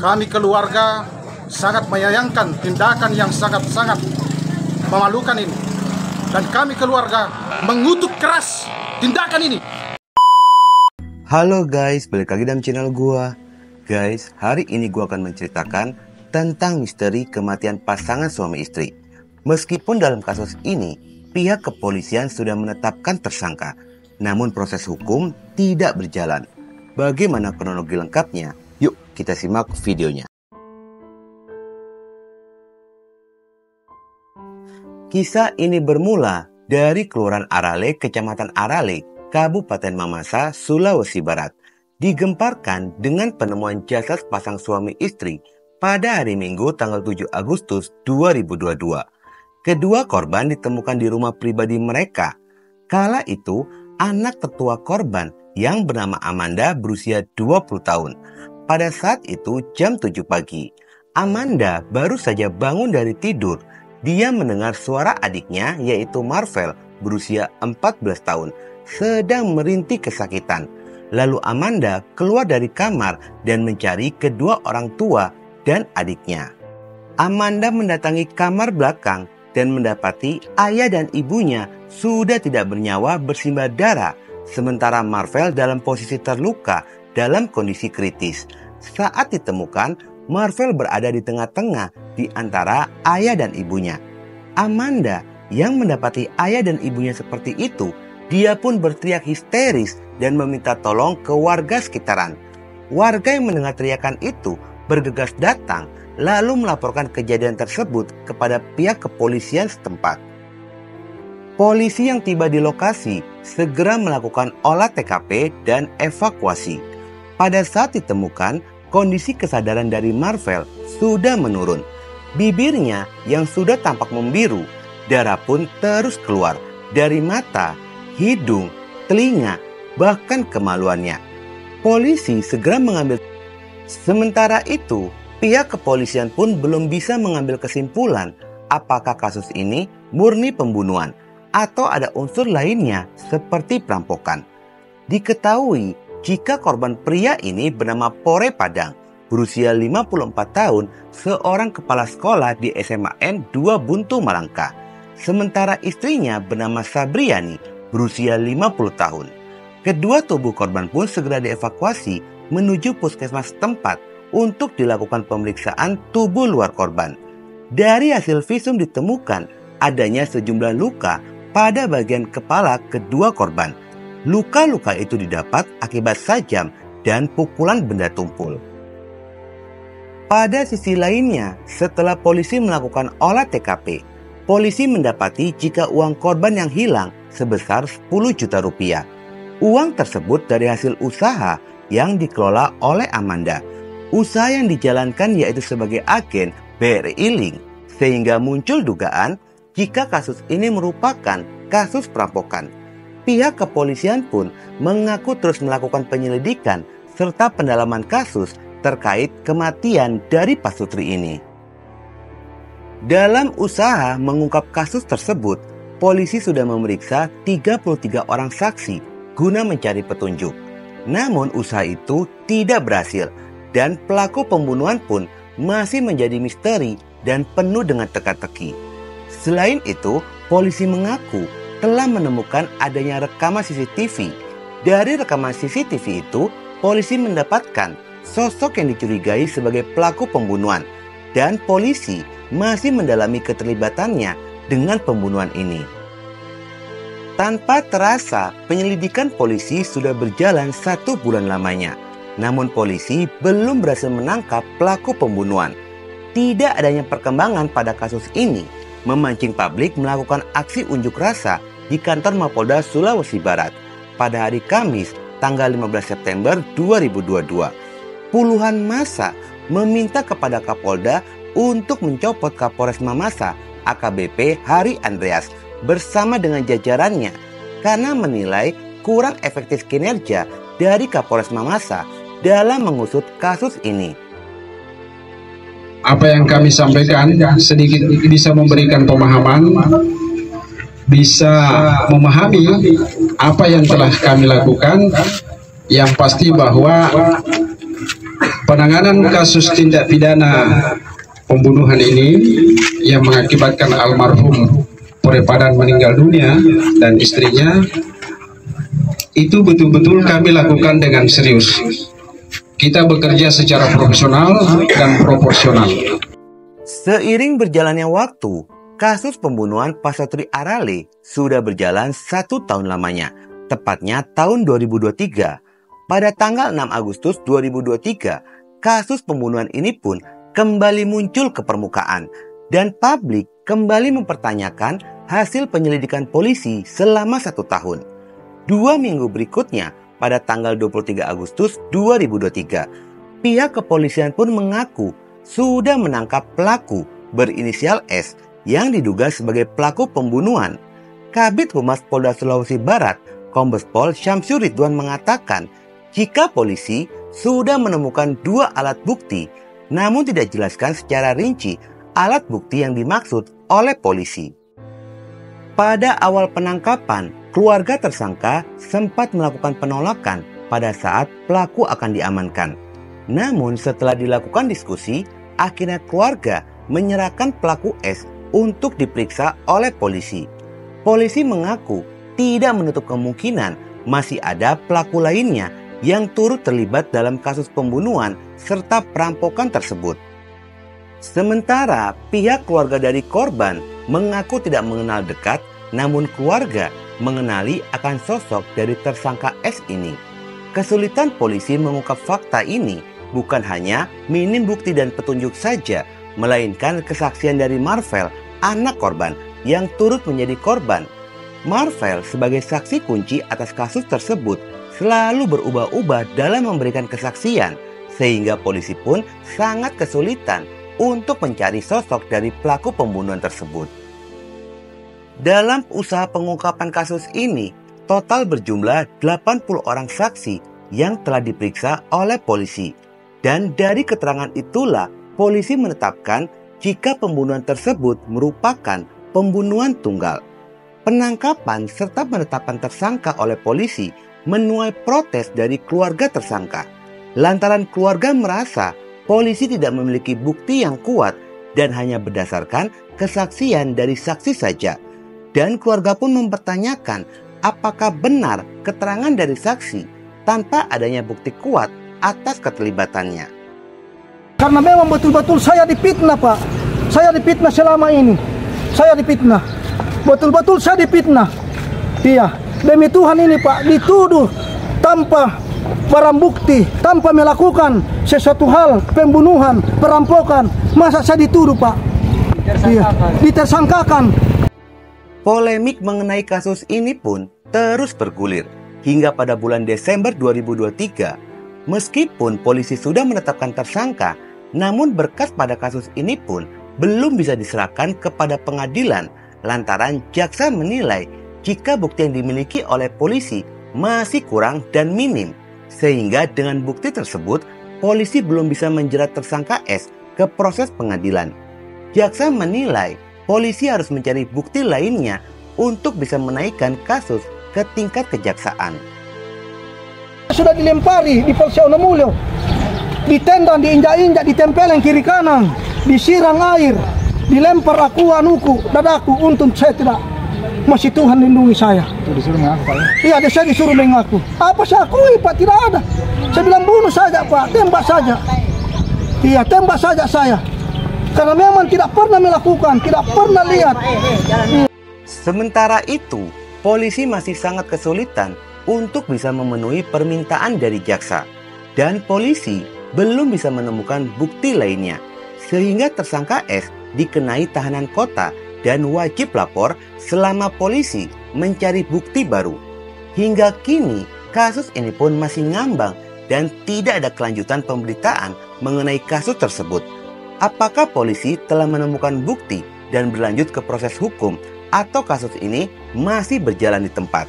Kami keluarga sangat menyayangkan tindakan yang sangat-sangat memalukan ini. Dan kami keluarga mengutuk keras tindakan ini. Halo guys, balik lagi dalam channel gua. Guys, hari ini gua akan menceritakan tentang misteri kematian pasangan suami istri. Meskipun dalam kasus ini pihak kepolisian sudah menetapkan tersangka, namun proses hukum tidak berjalan. Bagaimana kronologi lengkapnya? Yuk kita simak videonya. Kisah ini bermula dari Kelurahan Arale, Kecamatan Arale, Kabupaten Mamasa, Sulawesi Barat. Digemparkan dengan penemuan jasad pasang suami istri pada hari Minggu tanggal 7 Agustus 2022. Kedua korban ditemukan di rumah pribadi mereka. Kala itu, anak tertua korban yang bernama Amanda berusia 20 tahun. Pada saat itu jam 7 pagi, Amanda baru saja bangun dari tidur. Dia mendengar suara adiknya yaitu Marvel berusia 14 tahun sedang merintih kesakitan. Lalu Amanda keluar dari kamar dan mencari kedua orang tua dan adiknya. Amanda mendatangi kamar belakang dan mendapati ayah dan ibunya sudah tidak bernyawa bersimbah darah, sementara Marvel dalam posisi terluka dalam kondisi kritis. Saat ditemukan, Marvel berada di tengah-tengah di antara ayah dan ibunya. Amanda yang mendapati ayah dan ibunya seperti itu, dia pun berteriak histeris dan meminta tolong ke warga sekitaran. Warga yang mendengar teriakan itu bergegas datang lalu melaporkan kejadian tersebut kepada pihak kepolisian setempat. Polisi yang tiba di lokasi segera melakukan olah TKP dan evakuasi. Pada saat ditemukan, kondisi kesadaran dari Marvel sudah menurun. Bibirnya yang sudah tampak membiru, darah pun terus keluar dari mata, hidung, telinga, bahkan kemaluannya. Polisi segera mengambil. Sementara itu, pihak kepolisian pun belum bisa mengambil kesimpulan apakah kasus ini murni pembunuhan atau ada unsur lainnya seperti perampokan. Diketahui jika korban pria ini bernama Pore Padang, berusia 54 tahun, seorang kepala sekolah di SMAN 2 Buntu Malangka. Sementara istrinya bernama Sabriani, berusia 50 tahun. Kedua tubuh korban pun segera dievakuasi menuju puskesmas tempat untuk dilakukan pemeriksaan tubuh luar korban. Dari hasil visum ditemukan adanya sejumlah luka pada bagian kepala kedua korban. Luka-luka itu didapat akibat sajam dan pukulan benda tumpul. Pada sisi lainnya, setelah polisi melakukan olah TKP, polisi mendapati jika uang korban yang hilang sebesar 10 juta rupiah. Uang tersebut dari hasil usaha yang dikelola oleh Amanda. Usaha yang dijalankan yaitu sebagai agen BRI Link, sehingga muncul dugaan jika kasus ini merupakan kasus perampokan. Pihak kepolisian pun mengaku terus melakukan penyelidikan serta pendalaman kasus terkait kematian dari Pasutri ini. Dalam usaha mengungkap kasus tersebut, polisi sudah memeriksa 33 orang saksi guna mencari petunjuk. Namun usaha itu tidak berhasil dan pelaku pembunuhan pun masih menjadi misteri dan penuh dengan teka-teki. Selain itu, polisi mengaku telah menemukan adanya rekaman CCTV. Dari rekaman CCTV itu, polisi mendapatkan sosok yang dicurigai sebagai pelaku pembunuhan dan polisi masih mendalami keterlibatannya dengan pembunuhan ini. Tanpa terasa, penyelidikan polisi sudah berjalan 1 bulan lamanya. Namun polisi belum berhasil menangkap pelaku pembunuhan. Tidak adanya perkembangan pada kasus ini memancing publik melakukan aksi unjuk rasa di kantor Mapolda Sulawesi Barat pada hari Kamis tanggal 15 September 2022. Puluhan massa meminta kepada Kapolda untuk mencopot Kapolres Mamasa AKBP Hari Andreas bersama dengan jajarannya karena menilai kurang efektif kinerja dari Kapolres Mamasa dalam mengusut kasus ini. Apa yang kami sampaikan sedikit bisa memberikan pemahaman, bisa memahami apa yang telah kami lakukan. Yang pasti bahwa Penanganan kasus tindak pidana pembunuhan ini yang mengakibatkan almarhum Pore Padan meninggal dunia dan istrinya itu betul-betul kami lakukan dengan serius. Kita bekerja secara profesional dan proporsional. Seiring berjalannya waktu, kasus pembunuhan Pasatri Arale sudah berjalan 1 tahun lamanya, tepatnya tahun 2023. Pada tanggal 6 Agustus 2023, kasus pembunuhan ini pun kembali muncul ke permukaan dan publik kembali mempertanyakan hasil penyelidikan polisi selama 1 tahun. 2 minggu berikutnya, pada tanggal 23 Agustus 2023, pihak kepolisian pun mengaku sudah menangkap pelaku berinisial S yang diduga sebagai pelaku pembunuhan. Kabid Humas Polda Sulawesi Barat, Kombes Pol Syamsur Ridwan mengatakan jika polisi sudah menemukan 2 alat bukti, namun tidak dijelaskan secara rinci alat bukti yang dimaksud oleh polisi. Pada awal penangkapan, keluarga tersangka sempat melakukan penolakan pada saat pelaku akan diamankan. Namun setelah dilakukan diskusi, akhirnya keluarga menyerahkan pelaku S untuk diperiksa oleh polisi. Polisi mengaku tidak menutup kemungkinan masih ada pelaku lainnya yang turut terlibat dalam kasus pembunuhan serta perampokan tersebut. Sementara pihak keluarga dari korban mengaku tidak mengenal dekat, namun keluarga mengenali akan sosok dari tersangka S ini. Kesulitan polisi mengungkap fakta ini bukan hanya minim bukti dan petunjuk saja, melainkan kesaksian dari Marvel, anak korban yang turut menjadi korban. Marvel sebagai saksi kunci atas kasus tersebut selalu berubah-ubah dalam memberikan kesaksian, sehingga polisi pun sangat kesulitan untuk mencari sosok dari pelaku pembunuhan tersebut. Dalam usaha pengungkapan kasus ini, total berjumlah 80 orang saksi yang telah diperiksa oleh polisi. Dan dari keterangan itulah, polisi menetapkan jika pembunuhan tersebut merupakan pembunuhan tunggal. Penangkapan serta penetapan tersangka oleh polisi menuai protes dari keluarga tersangka. Lantaran keluarga merasa polisi tidak memiliki bukti yang kuat dan hanya berdasarkan kesaksian dari saksi saja. Dan keluarga pun mempertanyakan apakah benar keterangan dari saksi tanpa adanya bukti kuat atas keterlibatannya. Karena memang betul-betul saya dipitnah, Pak. Saya dipitnah selama ini. Saya dipitnah. Betul-betul saya dipitnah. Iya, demi Tuhan ini, Pak, dituduh tanpa barang bukti, tanpa melakukan sesuatu hal, pembunuhan, perampokan. Masa saya dituduh, Pak? Ditersangkakan. Polemik mengenai kasus ini pun terus bergulir hingga pada bulan Desember 2023. Meskipun polisi sudah menetapkan tersangka, namun berkas pada kasus ini pun belum bisa diserahkan kepada pengadilan lantaran jaksa menilai jika bukti yang dimiliki oleh polisi masih kurang dan minim. Sehingga dengan bukti tersebut, polisi belum bisa menjerat tersangka S ke proses pengadilan. Jaksa menilai polisi harus mencari bukti lainnya untuk bisa menaikkan kasus ke tingkat kejaksaan. Sudah dilempari di Polsek Wonomulyo, ditendang, diinjak-injak, ditempelin kiri kanan, disiram air, dilempar anuku, dadaku, untung saya tidak. Masih Tuhan lindungi saya. Disuruh mengaku, Pak? Iya, saya disuruh mengaku. Apa saya akui, Pak? Tidak ada. Saya bilang bunuh saja, Pak, tembak saja. Iya, tembak saja saya. Karena memang tidak pernah melakukan, tidak pernah lihat. Sementara itu, polisi masih sangat kesulitan untuk bisa memenuhi permintaan dari jaksa. Dan polisi belum bisa menemukan bukti lainnya. Sehingga tersangka S dikenai tahanan kota dan wajib lapor selama polisi mencari bukti baru. Hingga kini, kasus ini pun masih ngambang dan tidak ada kelanjutan pemberitaan mengenai kasus tersebut. Apakah polisi telah menemukan bukti dan berlanjut ke proses hukum atau kasus ini masih berjalan di tempat?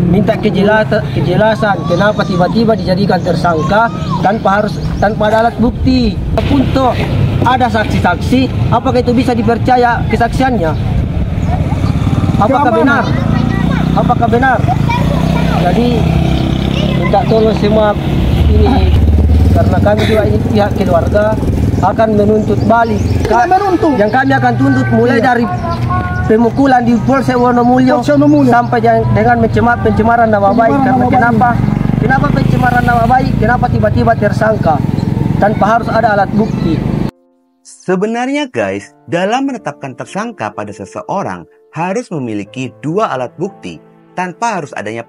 Minta kejelasan kenapa tiba-tiba dijadikan tersangka tanpa ada alat bukti. Untuk ada saksi-saksi, apakah itu bisa dipercaya kesaksiannya? Apakah benar? Apakah benar? Jadi minta tolong semua ini karena kami juga ini pihak keluarga akan menuntut balik. Yang kami akan tuntut mulai dari pemukulan di Polsek Wonomulyo sampai dengan pencemaran nama baik. Karena kenapa pencemaran nama baik? Kenapa tiba-tiba tersangka tanpa harus ada alat bukti? Sebenarnya guys, dalam menetapkan tersangka pada seseorang harus memiliki 2 alat bukti tanpa harus adanya